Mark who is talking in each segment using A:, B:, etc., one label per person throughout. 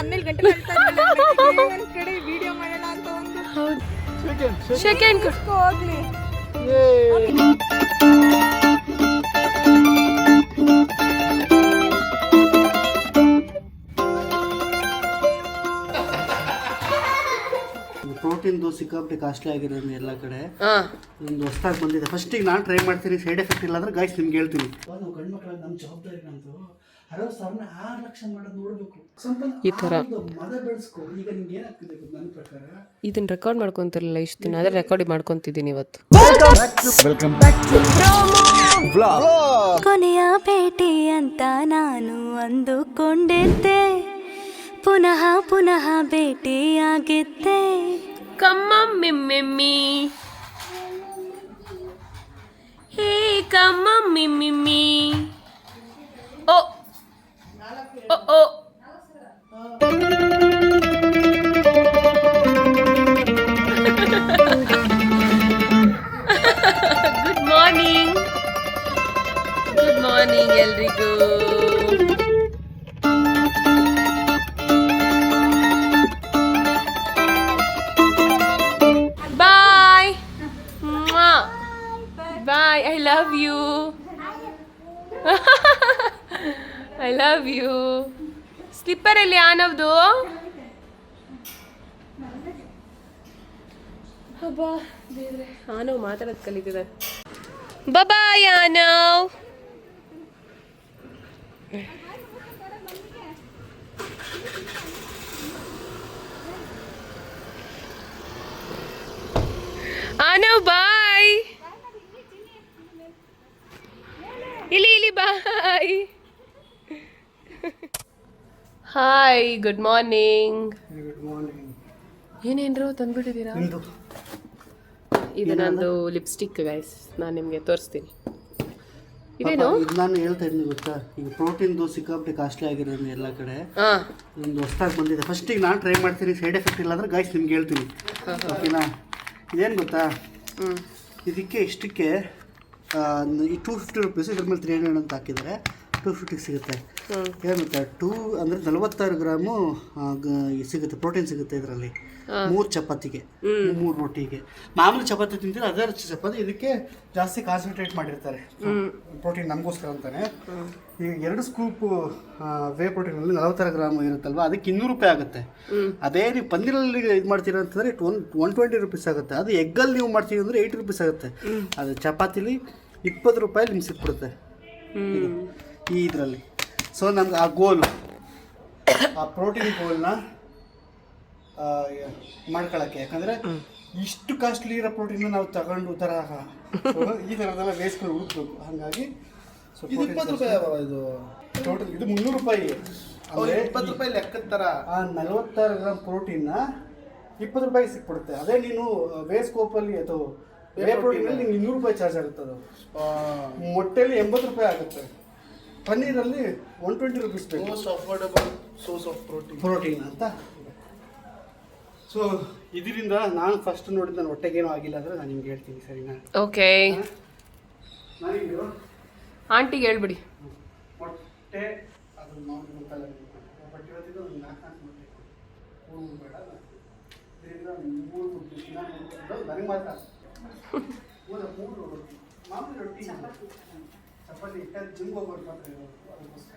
A: 17 ಗಂಟೆ ಒಂದ್ ಕಡೆ ವಿಡಿಯೋ ಮಾಡೋಣ ಅಂತ ಒಂದು ಸೆಕೆಂಡ್ ಹೋಗ್ಲಿ.
B: ಪ್ರೋಟೀನ್ದು ಸಿಕ್ಕಾಪಟ್ಟೆ ಕಾಸ್ಟ್ಲಿ ಆಗಿರೋದು ಎಲ್ಲ ಕಡೆ ಒಂದು ಹೊಸ್ದಾಗಿ ಬಂದಿದೆ. ಫಸ್ಟಿಗೆ ನಾನು ಟ್ರೈ ಮಾಡ್ತೀನಿ, ಸೈಡ್ ಎಫೆಕ್ಟ್ ಇಲ್ಲ ಅಂದ್ರೆ ಗೈಸ್ ನಿಮ್ಗೆ ಹೇಳ್ತೀನಿ. ನಾವು ಗಂಡು ಮಕ್ಕಳಾಗಿ ನಮ್ಮ ಜವಾಬ್ದಾರಿ ನಮ್ಮದು 60,000 6 ಲಕ್ಷ ಮಾಡೋದು ನೋಡಬೇಕು.
C: ಈ ಥರ
B: ಮದ ಬೆಳೆಸ್ಕೊ. ಈಗ ನಿಮ್ಗೆ ಏನಾಗ್ತಿದೆ ನನ್ನ ಪ್ರಕಾರ
C: ಇದನ್ನ ರೆಕಾರ್ಡ್ ಮಾಡ್ಕೊಂತಿರಲಿಲ್ಲ ಇಷ್ಟು ದಿನ, ಅದೇ ರೆಕಾರ್ಡ್ ಮಾಡ್ಕೊತಿದ್ದೀನಿ ಇವತ್ತು.
D: ಕೊನೆಯ ಭೇಟಿ ಅಂತ ನಾನು ಅಂದುಕೊಂಡಿದ್ದೆ, ಪುನಃ ಪುನಃ ಭೇಟಿಯಾಗಿದ್ದೆ.
C: ಕಮ್ಮಮ್ಮಿ ಹೇ ಕಮ್ಮಮ್ಮಿ ಓ ಓ ಓ ಗುಡ್ ಮಾರ್ನಿಂಗ್ ಎಲ್ರಿಗೂ. Bye. I love you. I love you. Slipper ಅಲ್ಲಿ ಆನವ್ದು. ಅಬ್ಬಾ ದೇವ್ರೆ, ಆನವ್ ಮಾತಾಡೋದು ಕಲಿತಿದ್ದಾರೆ. ಬಾಯ್ ಆನವ್. ಆನವ್ ಬಾಯ್. ಇಲ್ಲಿ ಬಾಯ್. Hi, good morning. ಏನೇನ್ರು ತಂದ್ಬಿಟ್ಟಿದ್ದೀರಾ? ಇದು ನಂದು ಲಿಪ್ಸ್ಟಿಕ್ ಗೈಸ್, ನಾನು ನಿಮಗೆ ತೋರಿಸ್ತೀನಿ. ಇದೇನು
B: ನಾನು ಹೇಳ್ತಾ ಇದ್ದೀನಿ ಗೊತ್ತಾ, ಈಗ ಪ್ರೋಟೀನ್ದು ಸಿಕ್ಕಾಪಟ್ಟೆ ಕಾಸ್ಟ್ಲಿ ಆಗಿರೋದು ಎಲ್ಲ ಕಡೆ ಒಂದು ಹೊಸ್ದಾಗಿ ಬಂದಿದೆ. ಫಸ್ಟಿಗೆ ನಾನು ಟ್ರೈ ಮಾಡ್ತೀನಿ, ಸೈಡ್ ಎಫೆಕ್ಟ್ ಇಲ್ಲ ಅಂದ್ರೆ ಗೈಸ್ ನಿಮ್ಗೆ ಹೇಳ್ತೀನಿ. ಓಕೆನಾ? ಇದೇನು ಗೊತ್ತಾ, ಇದಕ್ಕೆ ಇಷ್ಟಕ್ಕೆ ಈ 250 ರೂಪೀಸ್, ಇದ್ರ ಮೇಲೆ 300 ಅಂತ ಹಾಕಿದರೆ 250 ಸಿಗುತ್ತೆ. ಏನು ಗೊತ್ತಾ, 2 ಅಂದರೆ 46 ಗ್ರಾಮು ಸಿಗುತ್ತೆ, ಪ್ರೋಟೀನ್ ಸಿಗುತ್ತೆ ಇದರಲ್ಲಿ. 3 ಚಪಾತಿಗೆ 3 ರೋಟಿಗೆ. ಮಾಮೂಲಿ ಚಪಾತಿ ತಿಂತೀರ ಅದೇ ಚಪಾತಿ, ಇದಕ್ಕೆ ಜಾಸ್ತಿ ಕಾನ್ಸಂಟ್ರೇಟ್ ಮಾಡಿರ್ತಾರೆ ಪ್ರೋಟೀನ್ ನಮಗೋಸ್ಕರ ಅಂತಾನೆ. ಈಗ 2 ಸ್ಕೂಪ್ ವೇ ಪ್ರೋಟೀನಲ್ಲಿ 46 ಗ್ರಾಮ್ ಇರುತ್ತಲ್ವ, ಅದಕ್ಕೆ 200 ರೂಪಾಯಿ ಆಗುತ್ತೆ. ಅದೇ ನೀವು ಪನ್ನೀರಲ್ಲಿ ಇದು ಮಾಡ್ತೀರಾ ಅಂತಂದರೆ 120 ರೂಪೀಸ್ ಆಗುತ್ತೆ. ಅದು ಎಗ್ಗಲ್ಲಿ ನೀವು ಮಾಡ್ತೀವಿ ಅಂದರೆ 80 ರೂಪೀಸ್ ಆಗುತ್ತೆ. ಅದು ಚಪಾತಿಲಿ 20 ರೂಪಾಯಿ ನಿಮ್ಗೆ ಸಿಕ್ಬಿಡುತ್ತೆ ಈ ಇದರಲ್ಲಿ. ಸೊ ನಮ್ಗೆ ಆ ಗೋಲು, ಆ ಪ್ರೋಟೀನ್ ಗೋಲ್ನ ಮಾಡ್ಕೊಳ್ಳೋಕ್ಕೆ, ಯಾಕಂದರೆ ಇಷ್ಟು ಕಾಸ್ಟ್ಲಿ ಇರೋ ಪ್ರೋಟೀನ್ ನಾವು ತಗೊಂಡು ಥರ ಈ ಥರದೆಲ್ಲ ಬೇಯಿಸ್ಕೊಂಡು ಹುಡುಕ್ಬೇಕು. ಹಾಗಾಗಿ ಸೊ 20 ರೂಪಾಯಿ ಇದು ಟೋಟಲ್, ಇದು 300 ರೂಪಾಯಿ. ಅಂದರೆ 20 ರೂಪಾಯಿ ಲೆಕ್ಕದ ಥರ ಆ 46 ಗ್ರಾಮ್ ಪ್ರೋಟೀನ್ನ 20 ರೂಪಾಯಿಗೆ ಸಿಕ್ಬಿಡುತ್ತೆ. ಅದೇ ನೀನು ವೇಸ್ಕೋಪಲ್ಲಿ ಅಥವಾ ವೇ ಪ್ರೋಟೀನಲ್ಲಿ ನಿಮ್ಗೆ 200 ರೂಪಾಯಿ ಚಾರ್ಜ್ ಆಗುತ್ತೆ. ಅದು ಮೊಟ್ಟೆಯಲ್ಲಿ 80 ರೂಪಾಯಿ ಆಗುತ್ತೆ. ಪನ್ನೀರಲ್ಲಿ 120 ರೂಪೀಸ್ ಬೇಕು. Most affordable source of protein ಅಂತ. ಸೊ ಇದರಿಂದ ನಾನು ಫಸ್ಟ್ ನೋಡಿದ ನನ್ನ ಹೊಟ್ಟೆಗೇನೋ ಆಗಿಲ್ಲ ಅಂದರೆ ನಾನು ನಿಮ್ಗೆ ಹೇಳ್ತೀನಿ, ಸರಿನಾ?
C: ಓಕೆ,
B: ನನಗೆ
C: ಆಂಟಿಗೆ ಹೇಳ್ಬಿಡಿ.
B: ಮೊಟ್ಟೆ ಅದು ನೋಡಿ ಗೊತ್ತಲ್ಲ, ಬಟ್ ಇವತ್ತಿದ್ದು ಒಂದು 4 ಮೊಟ್ಟೆ ಬೇಡ, ಇದರಿಂದ 3 ನನಗೆ ಮಾತ್ರ 3 ಮಾಮೂಲಿ ರೊಟ್ಟಿ ಚಪಾತಿ ಇಟ್ಟ ಜಿಮ್ಗೆ ಹೋಗ್ಬಿಟ್ಟು ಮಾತ್ರ ಅದಕ್ಕೋಸ್ಕರ.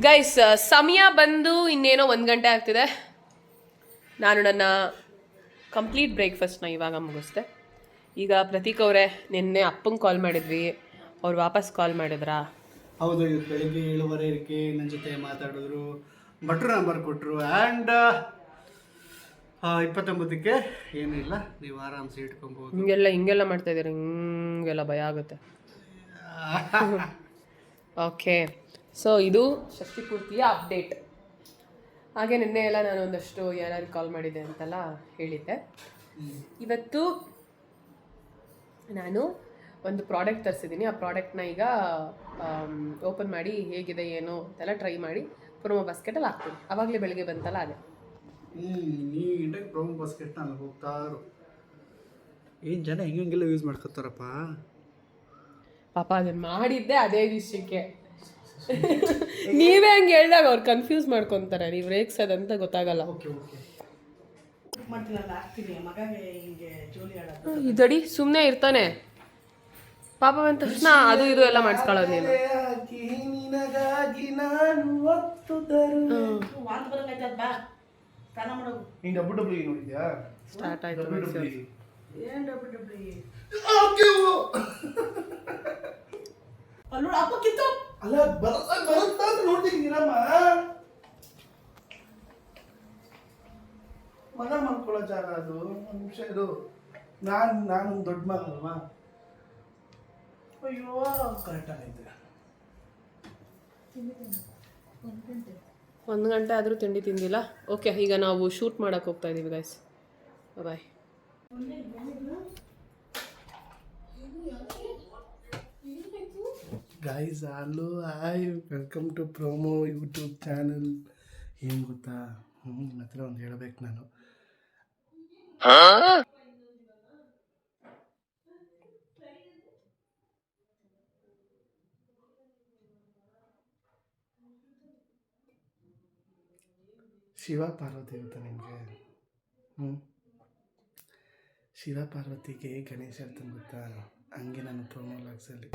C: ಗೈಸ್, ಸಮಯ ಬಂದು ಇನ್ನೇನೋ 1 ಗಂಟೆ ಆಗ್ತಿದೆ. ನಾನು ನನ್ನ ಕಂಪ್ಲೀಟ್ ಬ್ರೇಕ್ಫಾಸ್ಟ್ನ ಇವಾಗ ಮುಗಿಸ್ದೆ. ಈಗ ಪ್ರತೀಕ್ ಅವರೇ, ನಿನ್ನೆ ಅಪ್ಪಂಗೆ ಕಾಲ್ ಮಾಡಿದ್ವಿ, ಅವ್ರು ವಾಪಸ್ ಕಾಲ್ ಮಾಡಿದ್ರಾ?
B: ಹೌದು, ಇವತ್ತು ಬೆಳಿಗ್ಗೆ 7:15ಕ್ಕೆ ನನ್ನ ಜೊತೆ ಮಾತಾಡಿದ್ರು, ಭಟ್ರು ನಂಬರ್ ಕೊಟ್ಟರು. ಆ್ಯಂಡ್ 29ಕ್ಕೆ ಏನೂ ಇಲ್ಲ, ನೀವು ಆರಾಮ್ಸೆ ಇಟ್ಕೊಬೋದು.
C: ಹಿಂಗೆಲ್ಲ ಮಾಡ್ತಾ ಇದ್ದೀರಿ, ಹಿಂಗೆಲ್ಲ ಭಯ ಆಗುತ್ತೆ. ಓಕೆ, ಸೊ ಇದು ಷಷ್ಠಿ ಪೂರ್ತಿಯ ಅಪ್ಡೇಟ್. ಹಾಗೆ ನಿನ್ನೆ ಎಲ್ಲ ನಾನು ಒಂದಷ್ಟು ಯಾರು ಕಾಲ್ ಮಾಡಿದ್ದೆ ಅಂತೆಲ್ಲ ಹೇಳಿದ್ದೆ. ಇವತ್ತು ನಾನು ಒಂದು ಪ್ರಾಡಕ್ಟ್ ತರಿಸಿದ್ದೀನಿ. ಆ ಪ್ರಾಡಕ್ಟ್ನ ಈಗ ಓಪನ್ ಮಾಡಿ ಹೇಗಿದೆ ಏನು ಅಂತೆಲ್ಲ ಟ್ರೈ ಮಾಡಿ ಪ್ರೊಮೋ ಬಾಸ್ಕೆಟಲ್ಲಿ ಹಾಕ್ತೀನಿ. ಆವಾಗಲೇ ಬೆಳಿಗ್ಗೆ ಬಂತಲ್ಲ ಅದೇ.
B: ನೀಟಾಗಿ ಪ್ರೊಮೋ ಬಾಸ್ಕೆಟ್ನ ಅಲ್ಲಿ ಹೋಗ್ತಾರು. ಏನು ಜನ ಹೆಂಗೆಲ್ಲ ಯೂಸ್ ಮಾಡ್ಕೊತಾರಪ್ಪ.
C: ಪಾಪ ಅದನ್ನು ಮಾಡಿದ್ದೆ ಅದೇ ವಿಷಯಕ್ಕೆ. ನೀವೇ ಹಂಗೆ ಹೇಳ್ದಾಗ ಅವ್ರು ಕನ್ಫ್ಯೂಸ್ ಮಾಡ್ಕೊತಾರೆ ನೀವು ರೇಗ್ಸೋದಂತ ಗೊತ್ತಾಗಲ್ಲ. ಇದಡಿ ಸುಮ್ಮನೆ ಇರ್ತಾನೆ ಪಾಪ ಬಂದ ತಕ್ಷಣ ಅದು ಇದು ಎಲ್ಲ ಮಾಡಿಸ್ಕೊಳ್ಳೋದು ನೀನು. ಸ್ಟಾರ್ಟ್ ಆಯ್ತು
B: ಮಗ ಮಾಡ್ಕೊಳ್ಳೋ ಜಾಗ ಅದು. ಒಂದು ನಿಮಿಷ ಇರು, ನಾನು ದೊಡ್ಡ ಮಗ ಅಲ್ವಾ. ಅಯ್ಯೋ ಕರೆಕ್ಟ್ ಆಗೈತೆ.
C: 1 ಗಂಟೆ ಆದರೂ ತಿಂಡಿ ತಿಂದಿಲ್ಲ. ಓಕೆ, ಈಗ ನಾವು ಶೂಟ್ ಮಾಡಕ್ಕೆ ಹೋಗ್ತಾ ಇದ್ದೀವಿ guys. Bye.
B: Guys hello hi, welcome to promo YouTube channel. ಏನು ಗೊತ್ತಾ, ನಿಮ್ಮ ಹತ್ರ ಒಂದು ಹೇಳ್ಬೇಕು ನಾನು. ಶಿವ ಪಾರ್ವತಿ ಗೊತ್ತಾ ನಿಮಗೆ? ಶಿವ ಪಾರ್ವತಿಗೆ ಗಣೇಶ ಇರ್ತಾನೆ ಗೊತ್ತಾ? ಹಂಗೆ ನಾನು ಪ್ರೋಮೋ ಲಾಗ್ಸಲ್ಲಿ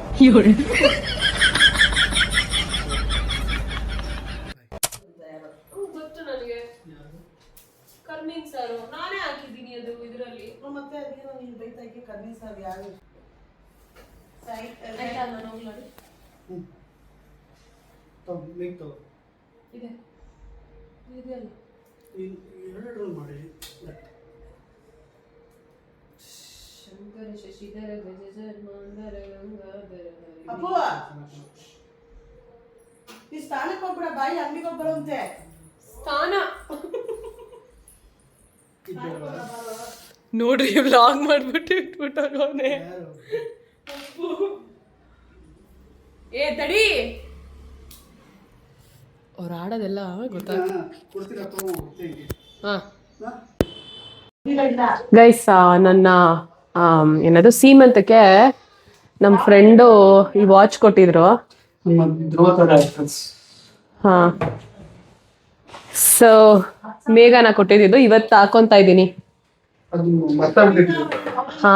C: ಗೊತ್ತು ನನಗೆ. ಕರ್ಮೀನ್ ಸಾರು ನಾನೇ ಹಾಕಿದ್ದೀನಿ ಅದು ಇದರಲ್ಲಿ.
A: ಮತ್ತೆ ಅದೇನೋ ನೀನು ಬೈತಾಕಿ ಕಮ್ಮಿ ಸರ್ ಯಾರು
C: ಇದೆ ಇದೆಯಲ್ಲ
B: ಎರಡು ಮಾಡಿ.
C: ಶಂಕರ ಶಶಿಧರ ಗಜಧರ್ಮಾಂಧರ ಗಂಗಾಧರ
A: ಅಪ್ಪು ಈ ಸ್ಥಾನಕ್ಕೆ ಹೋಗ್ಬಿಡ, ಬಾಯಿ ಅಂಗಡಿಗೆ ಹೋಗ್ಬರುವಂತೆ
C: ಸ್ಥಾನ. ನೋಡ್ರಿ ವ್ಲಾಗ್ ಮಾಡ್ಬಿಟ್ಟು ಇಟ್ಬಿಟ್ಟವನೇ. ಏ ತಡಿ, ಅವ್ರು ಆಡೋದೆಲ್ಲ ಗೈಸ್. ನನ್ನ ಏನದು ಸೀಮಂತಕ್ಕೆ ನಮ್ಮ ಫ್ರೆಂಡು ಈ ವಾಚ್ ಕೊಟ್ಟಿದ್ರು. ಹಾ, ಸೊ ಮೇಘನ ಕೊಟ್ಟಿದ್ದು ಇವತ್ತು ಹಾಕೊಂತ ಇದ್ದೀನಿ. ಹಾ,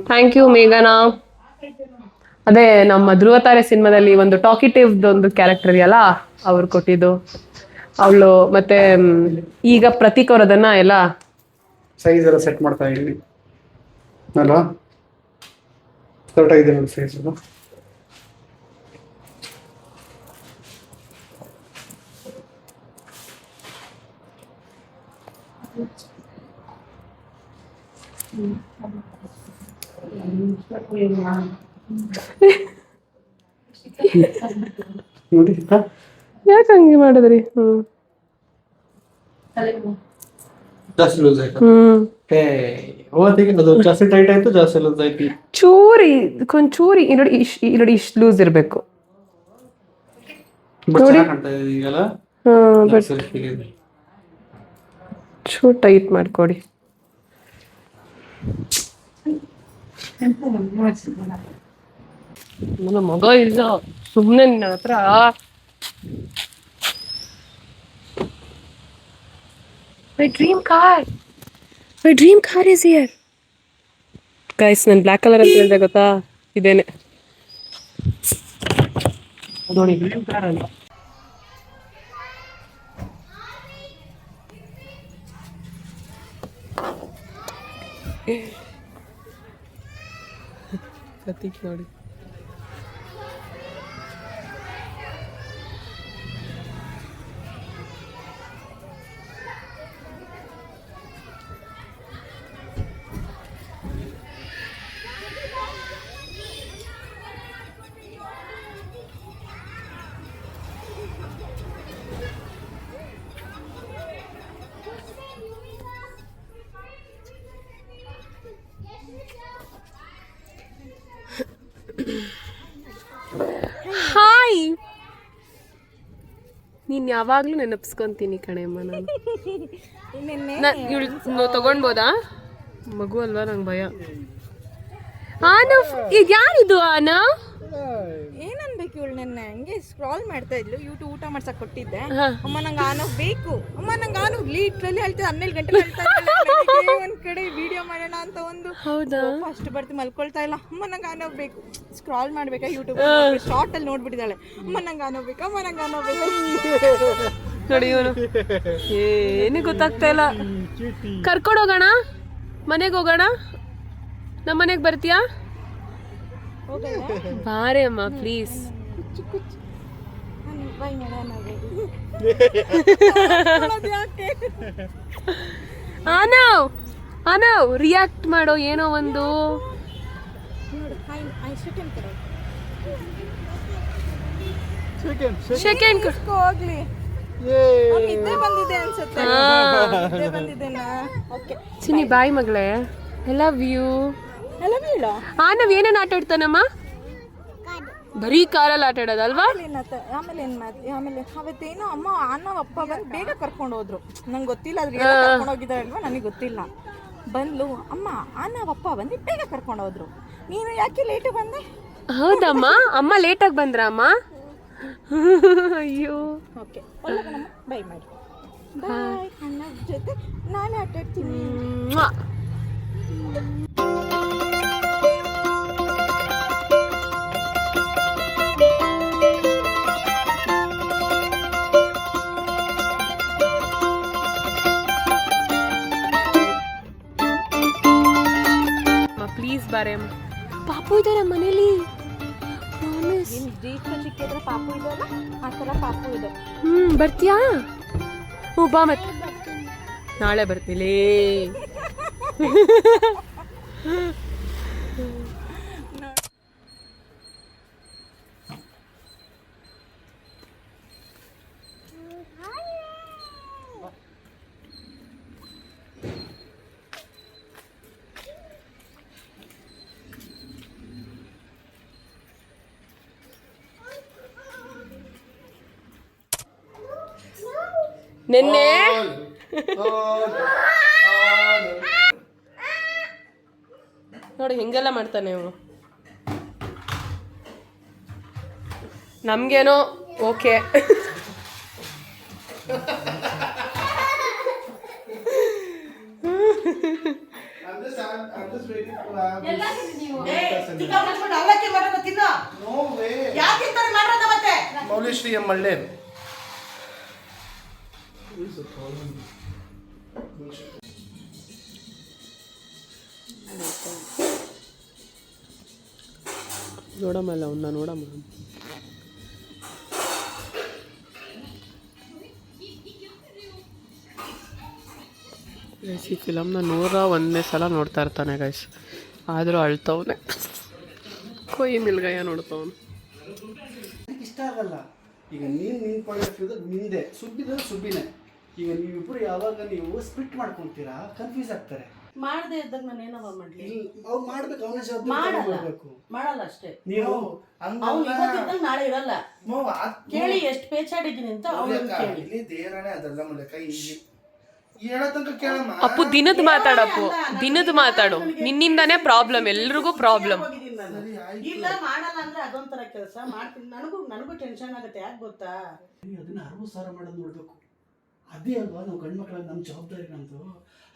C: ಥ್ಯಾಂಕ್ ಯು ಮೇಘನಾ. ಅದೇ ನಮ್ಮ ಧ್ರುವತಾರೆ ಸಿನಿಮಾದಲ್ಲಿ ಒಂದು ಟಾಕಿಟಿವ್ ಒಂದು ಕ್ಯಾರೆಕ್ಟರ್ ಇದೆಯಲ್ಲ, ಅವ್ರು ಕೊಟ್ಟಿದ್ದು. ಅವಳು ಮತ್ತೆ ಈಗ ಪ್ರತೀಕ್ ಅವ್ರು ಅದನ್ನ ಎಲ್ಲ
B: ಸೈಜ್ ಎಲ್ಲ ಸೆಟ್ ಮಾಡ್ತಾ ಇದ್ದೀನಿ ಅಲ್ವಾ? ಕರೆಕ್ಟ್ ಆಗಿದೆ ನೋಡಿ ಸೈಜ್. ನೋಡಿ
C: ಯಾಕೆ ಹಂಗೆ ಮಾಡಿದ್ರಿ?
B: ಜಾಸ್ತಿ ಲೂಸ್ ಆಯ್ತು. ಜಾಸ್ತಿ ಟೈಟ್ ಆಯ್ತು, ಜಾಸ್ತಿ ಲೂಸ್ ಆಯ್ತು.
C: ಕೊಂಚೂರಿ ನೋಡಿ ಇಷ್ಟು ಲೂಸ್ ಇರಬೇಕು. ಚೂರು ಟೈಟ್ ಮಾಡ್ಕೊಡಿ. ನನ್ನ ಮಗ ಇಲ್ಲ ಸುಮ್ಮನೆ ನಿನ್ನ ಹತ್ರ. My dream car is here. Guys, ನಾನು ಬ್ಲ್ಯಾಕ್ ಕಲರ್ ಅಂತ ಹೇಳಿದೆ ಗೊತ್ತಾ? ಇದೇನೆ ನೋಡಿ, ಡ್ರೀಮ್ ಕಾರ್ ಅಂತ. ಪ್ರತೀಕ್ ನೋಡಿ. ಹಾಯ್, ನೀನು ಯಾವಾಗಲೂ ನೆನಪಿಸ್ಕೊಂತೀನಿ ಕಣೆಮ್ಮ. ನಾನು ಇವಳು ತಗೊಂಡ್ಬೋದಾ? ಮಗು ಅಲ್ವಾ, ನಂಗೆ ಭಯ. ಆನವ್ ಇದು ಯಾರಿದು ಆನವ್?
A: ಏನನ್ಬೇಕು ಇವಳು ನನ್ನ ಹಂಗೆ ಸ್ಕ್ರಾಲ್ ಮಾಡ್ತಾ ಇದ್ಲು ಯೂಟ್ಯೂಬ್ ಊಟ ಮಾಡ್ಸಕ್ ಕೊಟ್ಟಿದ್ದೆ. ಅಮ್ಮ ನಂಗೆ ಆನವ್ ಬೇಕು, ಅಮ್ಮ ನಂಗೆ ಆನವ್ ಲೀಟ್ರಲ್ಲಿ ಹೇಳ್ತಿದ್ದೆ 12 ಗಂಟೆ ಹೇಳ್ತಾ ಇದ್ದೆ. ಒಂದ್ ಕಡೆ ವಿಡಿಯೋ ಮಾಡೋಣ ಅಂತ ಒಂದು
C: ಹೌದಾ
A: ಫಸ್ಟ್ ಬರ್ತಿ ಮಲ್ಕೊಳ್ತಾ ಇಲ್ಲ. ಅಮ್ಮ ನಂಗೆ ಆನವ್ ಬೇಕು, ಸ್ಕ್ರಾಲ್ ಮಾಡ್ಬೇಕಾ ಯೂಟ್ಯೂಬ್ ಶಾರ್ಟ್ ಅಲ್ಲಿ ನೋಡ್ಬಿಟ್ಟಿದ್ದಾಳೆ. ಅಮ್ಮ ನಂಗೆ ಆನವ್ ಬೇಕು, ಅಮ್ಮ ನಂಗೆ ಆನವ್ ಬೇಕು.
C: ನೋಡಿ ಇವನು ಏನು ಗೊತ್ತಾಗ್ತಾ ಇಲ್ಲ. ಕರ್ಕೊಂಡು ಹೋಗೋಣ, ಮನೆಗೆ ಹೋಗೋಣ. ನಮ್ಮ ಮನೆಗೆ ಬರ್ತೀಯಾ? ಬಾರೆ ಅಮ್ಮ ಪ್ಲೀಸ್. ಆನವ್ ಆನವ್ ರಿಯಾಕ್ಟ್ ಮಾಡೋ ಏನೋ ಒಂದು. ಸೆಕೆಂಡ್
A: ಹೋಗ್ಲಿ ನಿದ್ದೆ ಬಂದಿದೆ ಅನ್ಸುತ್ತೆ. ನಿದ್ದೆ ಬಂದಿದ್ದೇನಾ? ಓಕೆ
C: ಚಿನ್ನಿ ಬಾಯ್ ಮಗಳೇ. I love you.
A: ಎಲ್ಲ ಬೀಳ
C: ಆನವ್ ಏನೇನು ಆಟ ಆಡ್ತಾನಮ್ಮ? ಬರೀ ಕಾರಲ್ಲಿ ಆಟ ಆಡೋದಲ್ವಾ?
A: ಆಮೇಲೆ ಅವತ್ತೇನೋ ಅಮ್ಮ ಆನವ್ ಅಪ್ಪ ಬಂದು ಬೇಗ ಕರ್ಕೊಂಡು ಹೋದ್ರು. ನಂಗೆ ಗೊತ್ತಿಲ್ಲ ಅದ್ರ ಕರ್ಕೊಂಡು ಹೋಗಿದ್ದಾರಲ್ವಾ, ನನಗೆ ಗೊತ್ತಿಲ್ಲ. ಬಂದ್ಲು ಅಮ್ಮ ಆನವ್ ಅಪ್ಪ ಬಂದು ಬೇಗ ಕರ್ಕೊಂಡು ಹೋದ್ರು. ನೀನು ಯಾಕೆ ಲೇಟ್ ಬಂದೆ?
C: ಹೌದಮ್ಮ, ಅಮ್ಮ ಲೇಟಾಗಿ ಬಂದ್ರ ಅಮ್ಮ? ಅಯ್ಯೋ
A: ಓಕೆ ಬೈ ಮಾಡಿ. ಬಾಯ್. ಅಣ್ಣ ಜೊತೆ ನಾಳೆ ಆಟ ಆಡ್ತೀನಿ.
C: ಪ್ಲೀಸ್ ಬಾರೆ. ಪಾಪು ಇದ್ದಾರೆ ಮನೇಲಿ.
A: ಚಿಕ್ಕಿದ್ರೆ ಪಾಪು ಇದೆಯಲ್ಲ ಆ ಥರ ಪಾಪು ಇದೆ.
C: ಬರ್ತೀಯಾ? ಹ್ಞೂ ಬಾ ಮತ್ತೆ. ನಾಳೆ ಬರ್ತೀನಿ. ನಿನ್ನೆ ನೋಡಿ ಹಿಂಗೆಲ್ಲ ಮಾಡ್ತಾನೆ ಇವನು. ನಮ್ಗೇನೋ ಓಕೆ.
B: ಮೌಲೇಶ್ವರಿ ಎಂ ಮಳ್ಳೇರು.
C: ನೋಡಮ್ಮಲ್ಲ ಅವನ್ನ ನೋಡಮ್ಮ. ಗೈಸ್ ಈ ಫಿಲಮ್ನ 101ನೇ ಸಲ ನೋಡ್ತಾ ಇರ್ತಾನೆ ಗೈಸ್, ಆದರೂ ಅಳ್ತವನೆ. ಕೊಯ್ ಮಿಲ್ಗಯ್ಯ ನೋಡ್ತವನು.
B: ಇಷ್ಟ ಆಗಲ್ಲ. ಈಗ ನೀನು ಪಾಯಿಂಟ್ ಆಫ್ ನಿಂದೆ ಸುಬ್ಬಿದ್ರೆ ಸುಬ್ಬಿನೇ. ಈಗ ನೀವಿಬ್ಬರು ಯಾವಾಗ ನೀವು ಸ್ಪ್ಲಿಟ್ ಮಾಡ್ಕೊತೀರಾ ಕನ್ಫ್ಯೂಸ್ ಆಗ್ತಾರೆ.
E: ಮಾಡದೆ ಇದ್ದಾಗ ನಾನು ಏನವ ಮಾಡ್ಲಿ?
B: ಅವ್ರು ಮಾಡ್ಬೇಕು, ಅವನ ಜವಾಬ್ದಾರಿ ಮಾಡಬೇಕು.
E: ಮಾಡಲ್ಲ ಅಷ್ಟೇ.
B: ನೀವು
E: ಅವ್ನು ಇವತ್ತಿದ್ದಾಗ ನಾಳೆ ಇರಲ್ಲ. ಕೇಳಿ ಎಷ್ಟು ಪೇಚಾಡಿದ್ದೀನಿ ಅಂತ ಅವ್ನು ಕೇಳಿ.
B: ಇಲ್ಲಿ ದೇವರೇ ಅದೆಲ್ಲ ಮೂಲಕ ಇಲ್ಲಿ ಹೇಳೋ ತನಕ ಕೇಳಮ್ಮ.
C: ಅಪ್ಪು ದಿನದ ಮಾತಾಡಪ್ಪು, ದಿನದ ಮಾತಾಡು. ನಿನ್ನಿಂದಾನೇ ಪ್ರಾಬ್ಲಮ್, ಎಲ್ರಿಗೂ ಪ್ರಾಬ್ಲಮ್.
E: ಇಲ್ಲ ಮಾಡಲ್ಲ ಅಂದ್ರೆ ಅದೊಂಥರ ಕೆಲಸ ಮಾಡ್ತೀನಿ. ನನಗೂ ಟೆನ್ಷನ್ ಆಗುತ್ತೆ. ಯಾಕೆ ಗೊತ್ತಾ?
B: ಅದನ್ನ 60,000 ಮಾಡೋದು ನೋಡ್ಬೇಕು. ಅದೇ ಅಲ್ವಾ ನಾವು ಗಂಡು ಮಕ್ಕಳಾಗಿ ನಮ್ಮ ಜವಾಬ್ದಾರಿ. ನಮ್ದು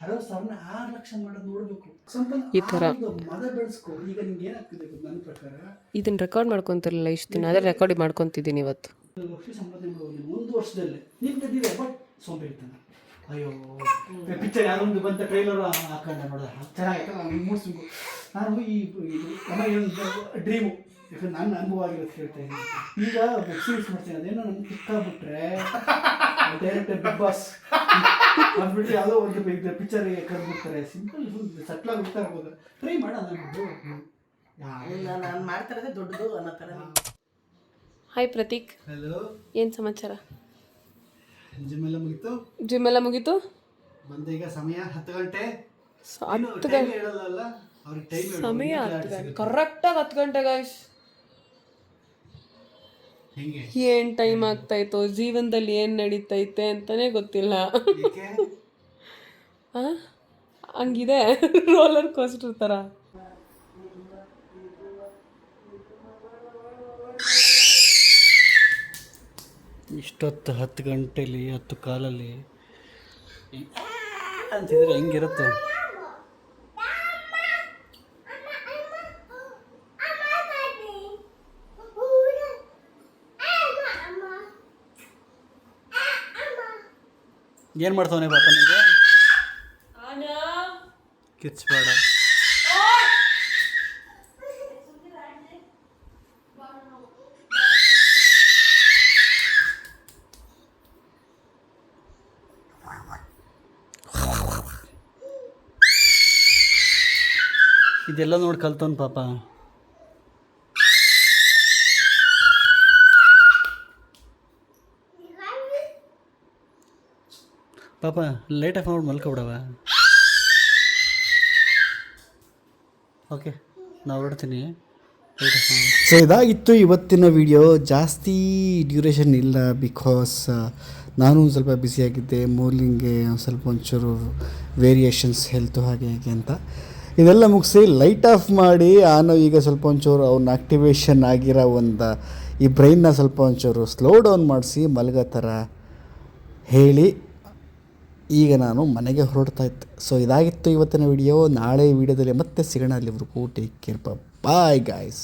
B: 60,000ನ 6 ಲಕ್ಷ ಮಾಡೋದು ನೋಡ್ಬೇಕು.
C: ಈ ಥರ
B: ಮದ ಬೆಳೆಸ್ಕೊ. ಈಗ ನಿಮ್ಗೆ ಏನಾಗ್ತಿದೆ ನನ್ನ ಪ್ರಕಾರ?
C: ಇದನ್ನ ರೆಕಾರ್ಡ್ ಮಾಡ್ಕೊಂತಿರಲಿಲ್ಲ ಇಷ್ಟು ದಿನ, ಅದೇ ರೆಕಾರ್ಡ್ ಮಾಡ್ಕೊತಿದ್ದೀನಿ ಇವತ್ತು.
B: ಲಕ್ಷ ಸಂಪಾದನೆ ಮಾಡೋದು 1 ವರ್ಷದಲ್ಲೇ ನೀನು ಗೆದ್ದಿದೆ. ಬಟ್ ಸೋಂಬೇರಿತಾನೆ. ಅಯ್ಯೋ ಪಿಕ್ಚರ್ ಯಾರೊಂದು ಬಂತ ಟ್ರೈಲರ್ ಹಾಕೊಂಡ ನೋಡ ಚೆನ್ನಾಗಿತ್ತು. ನಾನು ಈ ಡ್ರೀಮು, ಯಾಕಂದ್ರೆ ನನ್ನ ಅನುಭವ ಆಗಿರೋದು ಹೇಳ್ತಾ ಇದ್ದೀನಿ. ಈಗ ವೆಬ್ ಸೀರೀಸ್ ಮಾಡ್ತೀನಿ. ಅದೇನೋ ನನ್ಗೆ ಕಿಕ್ಕಾಗ್ಬಿಟ್ರೆ ಡೈರೆಕ್ಟರ್ ಬಿಗ್ ಬಾಸ್ ಅಂದ್ಬಿಟ್ಟು ಯಾವುದೋ ಒಂದು ಪಿಕ್ಚರ್ಗೆ ಕರೆದ್ಬಿಡ್ತಾರೆ. ಸಿಂಪಲ್ ಸಟ್ಲಾಗಿ ಬಿಡ್ತಾ ಇರ್ಬೋದು. ಟ್ರೈ ಮಾಡೋಣ
E: ನಾನು ಮಾಡ್ತಾ ಇರೋದೇ ದೊಡ್ಡದು ಅನ್ನೋ ಥರ.
C: ಹಾಯ್ ಪ್ರತೀಕ್.
B: ಹಲೋ,
C: ಏನು ಸಮಾಚಾರ?
B: ಜಿಮ್ ಎಲ್ಲ ಮುಗೀತು?
C: ಜಿಮ್ ಎಲ್ಲ ಮುಗೀತು.
B: ಬಂದ ಈಗ ಸಮಯ 10 ಗಂಟೆ. ಹೇಳಲ್ಲ ಅವ್ರಿಗೆ ಟೈಮ್.
C: ಸಮಯ 10 ಗಂಟೆ, ಕರೆಕ್ಟಾಗಿ 10 ಗಂಟೆ ಗಾಯ್ಸ್. ಏನು ಟೈಮ್ ಆಗ್ತಾಯಿತ್ತು, ಜೀವನದಲ್ಲಿ ಏನು ನಡೀತೈತೆ ಅಂತಲೇ ಗೊತ್ತಿಲ್ಲ. ಹಂಗಿದೆ ರೋಲರ್ ಕೋಸ್ಟರ್ ಥರ.
B: ಇಷ್ಟೊತ್ತು 10 ಗಂಟೆಲಿ 10 ಕಾಲಲ್ಲಿ ಅಂತಿದ್ರೆ ಹೆಂಗಿರುತ್ತೆ? ಏನು ಮಾಡ್ತಾವನೆ ಪಾಪ ನಿಮಗೆ? ಕಿಚ್ಬೇಡ. ಇದೆಲ್ಲ ನೋಡಿ ಕಲ್ತವನು ಪಾಪ. ಪಾಪ ಲೈಟ್ ಆಫ್ ಮಾಡಿ ಮಲ್ಕೊಬಿಡವ. ಓಕೆ ನಾವು ಹೊರಡ್ತೀನಿ. ಸೊ ಇದಾಗಿತ್ತು ಇವತ್ತಿನ ವಿಡಿಯೋ. ಜಾಸ್ತಿ ಡ್ಯೂರೇಷನ್ ಇಲ್ಲ, ಬಿಕಾಸ್ ನಾನು ಸ್ವಲ್ಪ ಬ್ಯುಸಿಯಾಗಿದ್ದೆ. ಮೂರ್ಲಿಂಗೆ ಸ್ವಲ್ಪ ಒಂಚೂರು ವೇರಿಯೇಷನ್ಸ್ ಹೆಲ್ತು ಹಾಗೆ ಹೀಗೆ ಅಂತ ಇದೆಲ್ಲ ಮುಗಿಸಿ ಲೈಟ್ ಆಫ್ ಮಾಡಿ ಈಗ ಸ್ವಲ್ಪ ಒಂಚೂರು ಅವ್ನ ಆ್ಯಕ್ಟಿವೇಶನ್ ಆಗಿರೋ ಈ ಬ್ರೈನ್ನ ಸ್ವಲ್ಪ ಒಂಚೂರು ಸ್ಲೋ ಡೌನ್ ಮಾಡಿಸಿ ಮಲಗೋ ಥರ ಹೇಳಿ ಈಗ ನಾನು ಮನೆಗೆ ಹೊರಡ್ತಾ ಇದ್ದೆ. ಸೊ ಇದಾಗಿತ್ತು ಇವತ್ತಿನ ವಿಡಿಯೋ. ನಾಳೆ ವಿಡಿಯೋದಲ್ಲಿ ಮತ್ತೆ ಸಿಗೋಣ. ಅಲ್ಲಿವರೆಗೂ ಟೇಕ್ ಕೇರ್, ಬಾಯ್ ಗಾಯ್ಸ್.